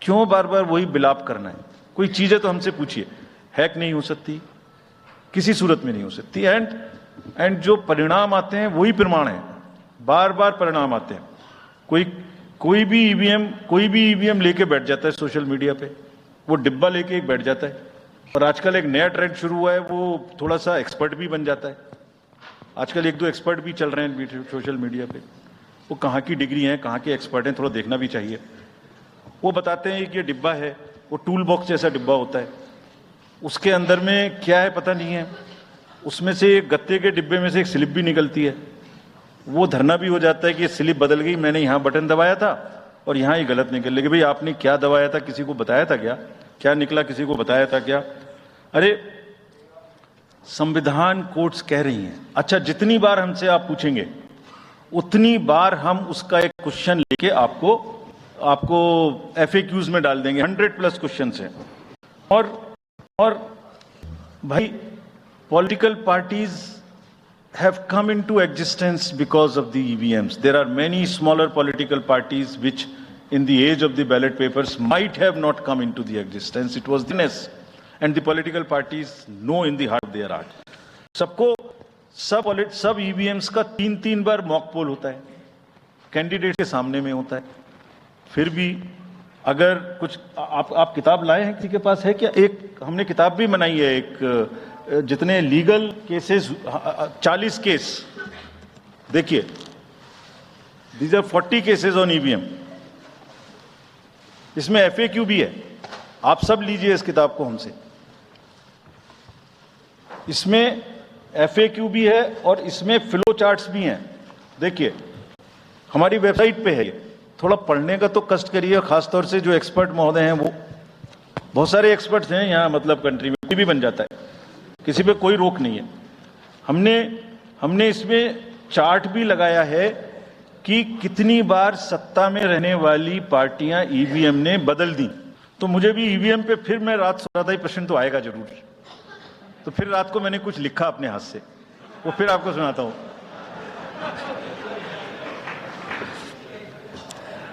क्यों बार बार वही बिलाप करना है? कोई चीजें तो हमसे पूछिए। हैक नहीं हो सकती, किसी सूरत में नहीं हो सकती। एंड जो परिणाम आते हैं वही प्रमाण है, बार बार परिणाम आते हैं। कोई भी ईवीएम लेके बैठ जाता है सोशल मीडिया पे, वो डिब्बा लेके एक बैठ जाता है। और आजकल एक नया ट्रेंड शुरू हुआ है, वो थोड़ा सा एक्सपर्ट भी बन जाता है। आजकल एक दो एक्सपर्ट भी चल रहे हैं सोशल मीडिया पे। वो कहाँ की डिग्री है, कहाँ के एक्सपर्ट हैं, थोड़ा देखना भी चाहिए। वो बताते हैं कि ये डिब्बा है, वो टूल बॉक्स जैसा डिब्बा होता है, उसके अंदर में क्या है पता नहीं है। उसमें से एक गत्ते के डिब्बे में से एक स्लिप भी निकलती है। वो धरना भी हो जाता है कि ये स्लिप बदल गई, मैंने यहाँ बटन दबाया था और यहाँ ही गलत निकल गई। भाई आपने क्या दबाया था, किसी को बताया था क्या? क्या निकला, किसी को बताया था क्या? अरे संविधान कोर्ट्स कह रही हैं। अच्छा, जितनी बार हमसे आप पूछेंगे उतनी बार हम उसका एक क्वेश्चन लेके आपको FAQs में डाल देंगे। 100+ क्वेश्चन हैं। और भाई political parties have come into existence because of the EVMs. There are many smaller political parties which in the age of the ballot papers might have not come into the existence. It was thinness, and the political parties know in the heart of their heart. सब EVMs का 3 बार mock poll होता है, candidate के सामने में होता है। फिर भी अगर कुछ आप किताब लाए हैं, किसी के पास है क्या? एक हमने किताब भी बनाई है, एक जितने लीगल केसेस 40 केस, देखिए these are 40 cases on EVM. इसमें FAQ भी है, आप सब लीजिए इस किताब को हमसे। इसमें FAQ भी है और इसमें फ्लो चार्ट्स भी हैं। देखिए हमारी वेबसाइट पे है ये, थोड़ा पढ़ने का तो कष्ट करिए। खासतौर से जो एक्सपर्ट महोदय हैं, वो बहुत सारे एक्सपर्ट्स हैं यहाँ, मतलब कंट्री में कोई भी बन जाता है, किसी पे कोई रोक नहीं है। हमने इसमें चार्ट भी लगाया है कि कितनी बार सत्ता में रहने वाली पार्टियां ईवीएम ने बदल दी। तो मुझे भी ईवीएम पे फिर मैं रात सो रहा था, ये प्रश्न तो आएगा जरूर। तो फिर रात को मैंने कुछ लिखा अपने हाथ से, वो फिर आपको सुनाता हूं।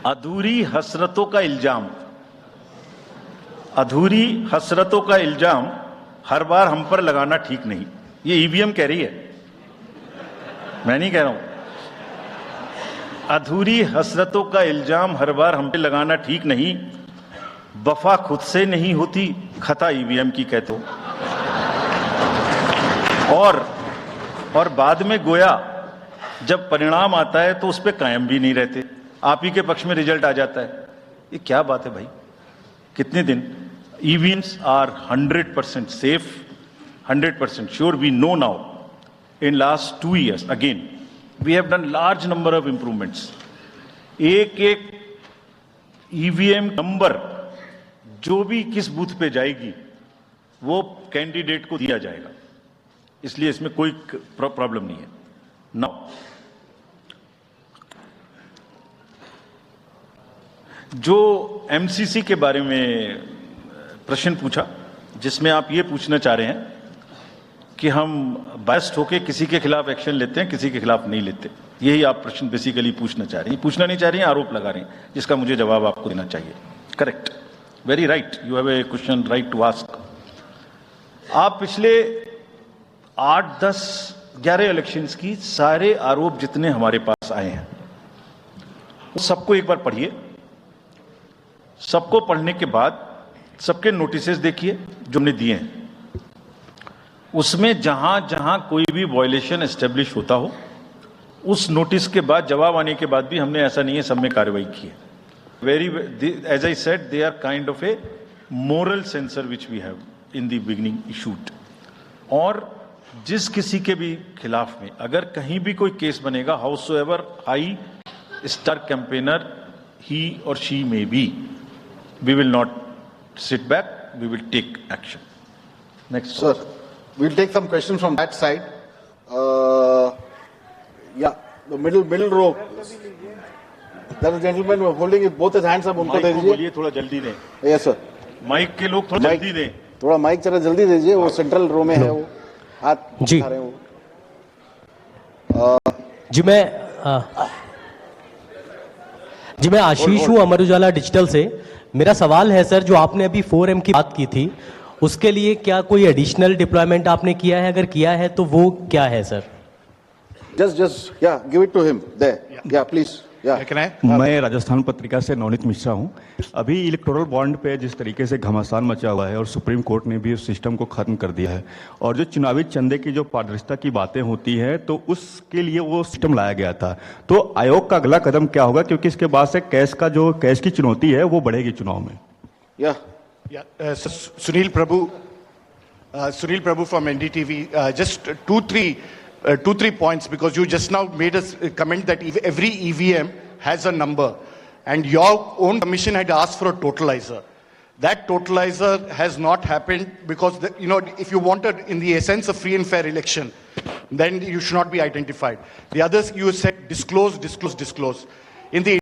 अधूरी हसरतों का इल्जाम, अधूरी हसरतों का इल्जाम हर बार हम पर लगाना ठीक नहीं। ये ईवीएम कह रही है, मैं नहीं कह रहा हूं। अधूरी हसरतों का इल्जाम हर बार हम पे लगाना ठीक नहीं। वफा खुद से नहीं होती, खता ईवीएम की कह तो। और बाद में गोया जब परिणाम आता है तो उस पर कायम भी नहीं रहते, आप ही के पक्ष में रिजल्ट आ जाता है। ये क्या बात है भाई? कितने दिन? EVMs are 100% safe, 100% sure. We know now. In last 2 years, again, we have done large number of improvements. एक EVM नंबर जो भी किस बूथ पे जाएगी वो कैंडिडेट को दिया जाएगा, इसलिए इसमें कोई प्रॉब्लम नहीं है। नाउ जो MCC के बारे में प्रश्न पूछा, जिसमें आप ये पूछना चाह रहे हैं कि हम बायस्ड होके किसी के खिलाफ एक्शन लेते हैं, किसी के खिलाफ नहीं लेते, यही आप प्रश्न बेसिकली पूछना चाह रहे हैं। पूछना नहीं चाह रही हैं, आरोप लगा रहे हैं, जिसका मुझे जवाब आपको देना चाहिए। Correct, very right, you have a question right to ask. आप पिछले 8, 10, 11 इलेक्शंस की सारे आरोप जितने हमारे पास आए हैं वो सबको एक बार पढ़िए। सबको पढ़ने के बाद सबके नोटिसेस देखिए जो हमने दिए हैं। उसमें जहां जहां कोई भी वायलेशन एस्टेब्लिश होता हो, उस नोटिस के बाद, जवाब आने के बाद भी हमने ऐसा नहीं है सब में कार्रवाई की है। Very, as I said, they are kind of a moral censor which we have in the beginning issued. और जिस किसी के भी खिलाफ में अगर कहीं भी कोई केस बनेगा, हाउसएवर हाई स्टार कैंपेनर ही और she may be, we will not sit back, we will take action. Next. Sir, we'll take some questions from that side. Yeah, the middle row. There is a gentleman holding both his hands up, उनको दे दीजिए। बोलिए, थोड़ा जल्दी दें। Yes sir. Mic के लोग थोड़ा जल्दी दें। थोड़ा माइक जरा जल्दी दीजिए, वो सेंट्रल रो में है, वो हाथ उठा रहे हैं वो। जी मैं आशीष हूँ, अमर उजाला डिजिटल से। मेरा सवाल है सर, जो आपने अभी 4M की बात की थी, उसके लिए क्या कोई एडिशनल डिप्लॉयमेंट आपने किया है? अगर किया है तो वो क्या है sir? Just, yeah, give it to him there. Yeah, please. Yeah. Can I? मैं राजस्थान पत्रिका से नवनीत मिश्रा हूं। अभी इलेक्टोरल बॉन्ड पे जिस तरीके से घमासान मचा हुआ है और सुप्रीम कोर्ट ने भी उस सिस्टम को खत्म कर दिया है, और जो चुनावी चंदे की जो पारदर्शिता की बातें होती हैं, तो उसके लिए वो सिस्टम लाया गया था। तो आयोग का अगला कदम क्या होगा, क्योंकि इसके बाद से कैश की चुनौती है वो बढ़ेगी चुनाव में। Yeah. Yeah, Sunil Prabhu from NDTV. Just two, three points, because you just now made a comment that every EVM has a number, and your own commission had asked for a totalizer. That totalizer has not happened because, if you wanted, in the essence, a free and fair election, then you should not be identified. The others, you said disclose. In the